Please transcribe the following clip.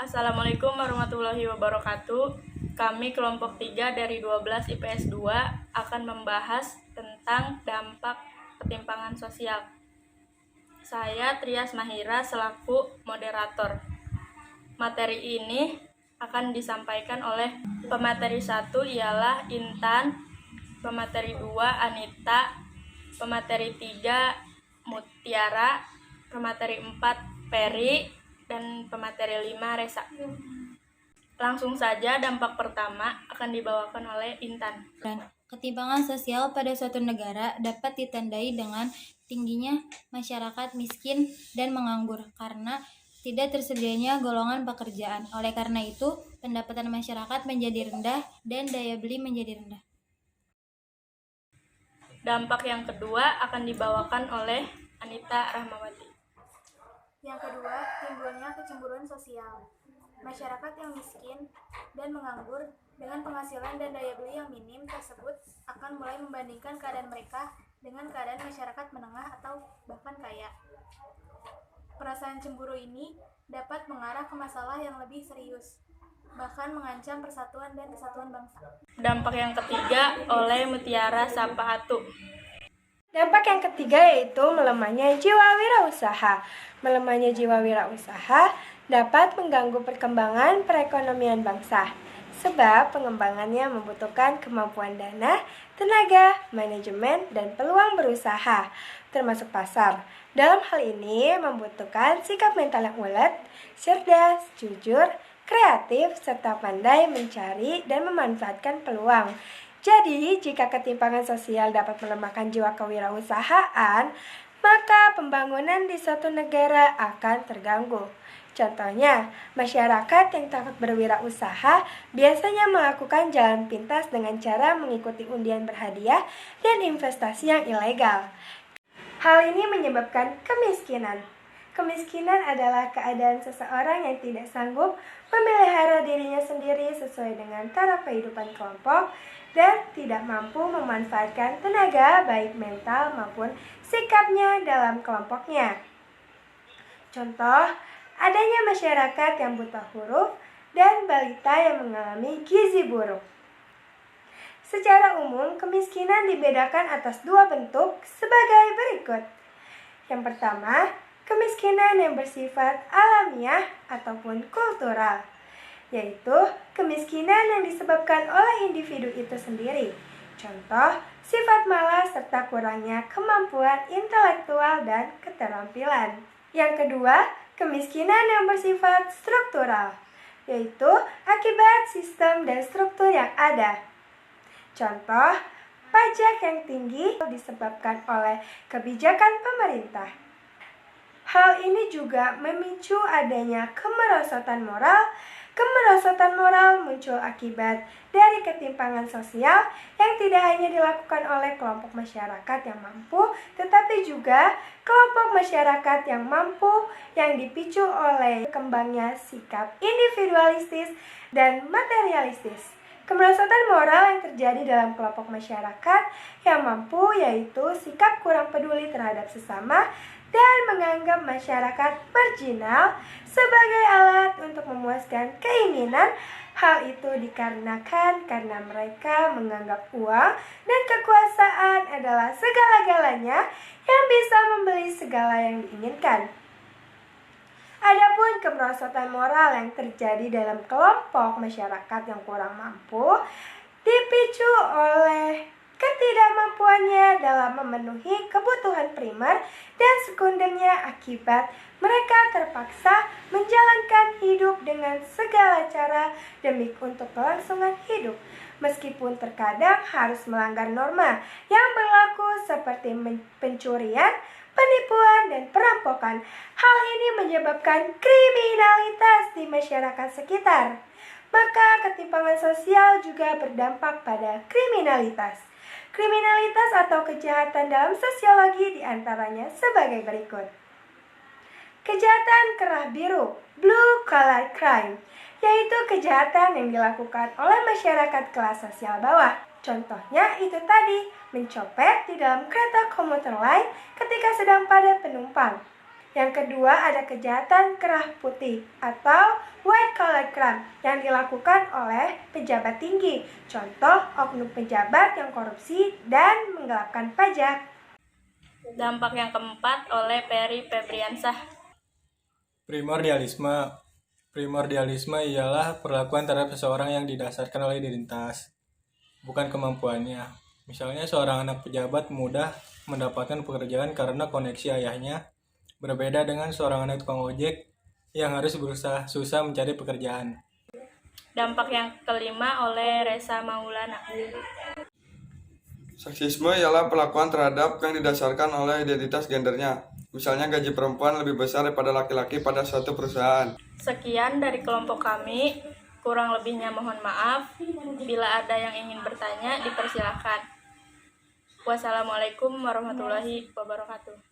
Assalamualaikum warahmatullahi wabarakatuh. Kami kelompok 3 dari 12 IPS 2 akan membahas tentang dampak ketimpangan sosial. Saya Trias Mahira selaku moderator. Materi ini akan disampaikan oleh pemateri 1 ialah Intan, pemateri 2 Anita, pemateri 3 Mutiara, pemateri 4 Peri, dan pemateri 5 Resa. Langsung saja dampak pertama akan dibawakan oleh Intan. Ketimpangan sosial pada suatu negara dapat ditandai dengan tingginya masyarakat miskin dan menganggur karena tidak tersedianya golongan pekerjaan. Oleh karena itu, pendapatan masyarakat menjadi rendah dan daya beli menjadi rendah. Dampak yang kedua akan dibawakan oleh Anita Rahmawati. Yang kedua, timbulnya kecemburuan sosial. Masyarakat yang miskin dan menganggur dengan penghasilan dan daya beli yang minim tersebut akan mulai membandingkan keadaan mereka dengan keadaan masyarakat menengah atau bahkan kaya. Perasaan cemburu ini dapat mengarah ke masalah yang lebih serius, bahkan mengancam persatuan dan kesatuan bangsa. Dampak yang ketiga oleh Mutiara Sapahatu. Dampak yang ketiga yaitu melemahnya jiwa wirausaha. Melemahnya jiwa wirausaha dapat mengganggu perkembangan perekonomian bangsa, sebab pengembangannya membutuhkan kemampuan dana, tenaga, manajemen, dan peluang berusaha, termasuk pasar. Dalam hal ini membutuhkan sikap mental yang ulet, cerdas, jujur, kreatif, serta pandai mencari dan memanfaatkan peluang. Jadi, jika ketimpangan sosial dapat melemahkan jiwa kewirausahaan, maka pembangunan di suatu negara akan terganggu. Contohnya, masyarakat yang takut berwirausaha biasanya melakukan jalan pintas dengan cara mengikuti undian berhadiah dan investasi yang ilegal. Hal ini menyebabkan kemiskinan. Kemiskinan adalah keadaan seseorang yang tidak sanggup memelihara dirinya sendiri sesuai dengan taraf kehidupan kelompok dan tidak mampu memanfaatkan tenaga baik mental maupun sikapnya dalam kelompoknya. Contoh, adanya masyarakat yang buta huruf dan balita yang mengalami gizi buruk. Secara umum, kemiskinan dibedakan atas dua bentuk sebagai berikut. Yang pertama, kemiskinan yang bersifat alamiah ataupun kultural, yaitu kemiskinan yang disebabkan oleh individu itu sendiri. Contoh, sifat malas serta kurangnya kemampuan intelektual dan keterampilan. Yang kedua, kemiskinan yang bersifat struktural, yaitu akibat sistem dan struktur yang ada. Contoh, pajak yang tinggi disebabkan oleh kebijakan pemerintah. Hal ini juga memicu adanya kemerosotan moral. Kemerosotan moral muncul akibat dari ketimpangan sosial yang tidak hanya dilakukan oleh kelompok masyarakat yang mampu, tetapi juga kelompok masyarakat yang mampu yang dipicu oleh berkembangnya sikap individualistis dan materialistis. Kemerosotan moral yang terjadi dalam kelompok masyarakat yang mampu yaitu sikap kurang peduli terhadap sesama dan menganggap masyarakat marginal sebagai alat untuk memuaskan keinginan. Hal itu dikarenakan karena mereka menganggap uang dan kekuasaan adalah segala-galanya yang bisa membeli segala yang diinginkan. Adapun kemerosotan moral yang terjadi dalam kelompok masyarakat yang kurang mampu dipicu oleh ketidakmampuannya dalam memenuhi kebutuhan primer dan sekundernya akibat mereka terpaksa menjalankan hidup dengan segala cara demi untuk kelangsungan hidup, meskipun terkadang harus melanggar norma yang berlaku seperti pencurian, penipuan, dan perampokan. Hal ini menyebabkan kriminalitas di masyarakat sekitar. Maka ketimpangan sosial juga berdampak pada kriminalitas. Kriminalitas atau kejahatan dalam sosiologi diantaranya sebagai berikut. Kejahatan kerah biru, blue collar crime, yaitu kejahatan yang dilakukan oleh masyarakat kelas sosial bawah. Contohnya itu tadi, mencopet di dalam kereta komuter lain ketika sedang padat penumpang. Yang kedua ada kejahatan kerah putih atau white collar crime yang dilakukan oleh pejabat tinggi. Contoh oknum pejabat yang korupsi dan menggelapkan pajak. Dampak yang keempat oleh Peri Febriansah. Primordialisme. Primordialisme ialah perlakuan terhadap seseorang yang didasarkan oleh identitas, bukan kemampuannya. Misalnya seorang anak pejabat mudah mendapatkan pekerjaan karena koneksi ayahnya, berbeda dengan seorang anak tukang ojek yang harus berusaha susah mencari pekerjaan. Dampak yang kelima oleh Reza Maulana. Seksisme ialah perlakuan terhadap yang didasarkan oleh identitas gendernya. Misalnya gaji perempuan lebih besar daripada laki-laki pada suatu perusahaan. Sekian dari kelompok kami. Kurang lebihnya mohon maaf. Bila ada yang ingin bertanya, dipersilakan. Wassalamualaikum warahmatullahi wabarakatuh.